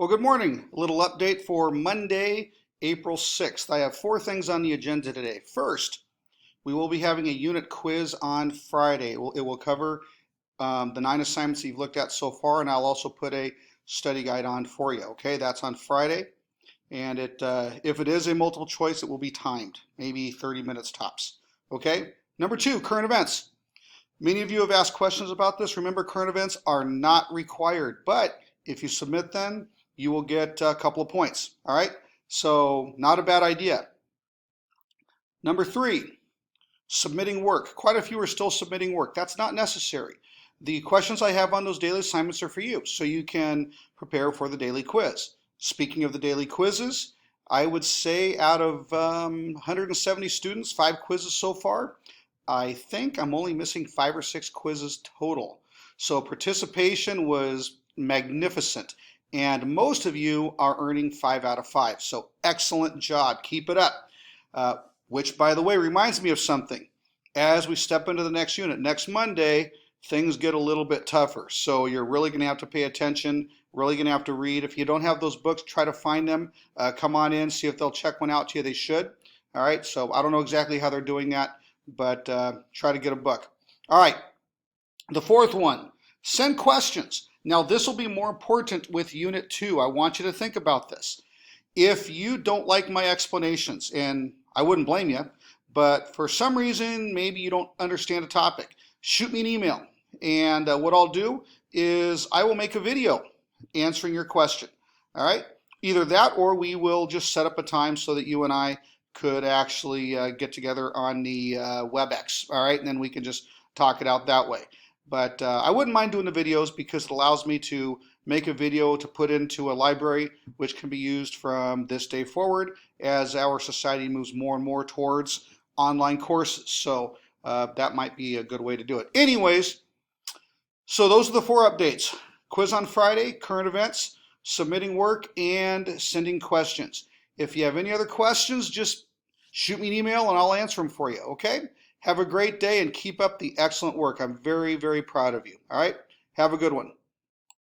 Well, good morning. A little update for Monday, April 6th. I have four things on the agenda today. First, we will be having a unit quiz on Friday. It will cover the 9 assignments that you've looked at so far, and I'll also put a study guide on for you. Okay, that's on Friday. And if it is a multiple choice, it will be timed, maybe 30 minutes tops. Okay, number two, current events. Many of you have asked questions about this. Remember, current events are not required, but if you submit them, you will get a couple of points. All right, so not a bad idea. Number three, submitting work. Quite a few are still submitting work. That's not necessary. The questions I have on those daily assignments are for you, so you can prepare for the daily quiz. Speaking of the daily quizzes, I would say out of 170 students, 5 quizzes so far. I think I'm only missing 5 or 6 quizzes total. So participation was magnificent, and most of you are earning 5 out of 5. So excellent job. Keep it up. Which, by the way, reminds me of something. As we step into the next unit, next Monday, things get a little bit tougher. So you're really going to have to pay attention, really going to have to read. If you don't have those books, try to find them. Come on in, see if they'll check one out to you. They should. All right, so I don't know exactly how they're doing that, but try to get a book. All right, the fourth one, send questions. Now, this will be more important with Unit 2. I want you to think about this. If you don't like my explanations, and I wouldn't blame you, but for some reason, maybe you don't understand a topic, shoot me an email. And what I'll do is I will make a video answering your question. All right? Either that or we will just set up a time so that you and I could actually get together on the WebEx. All right? And then we can just talk it out that way. But I wouldn't mind doing the videos because it allows me to make a video to put into a library which can be used from this day forward as our society moves more and more towards online courses. So that might be a good way to do it. Anyways, so those are the 4 updates. Quiz on Friday, current events, submitting work, and sending questions. If you have any other questions, just shoot me an email and I'll answer them for you, okay? Have a great day and keep up the excellent work. I'm very, very proud of you, all right? Have a good one.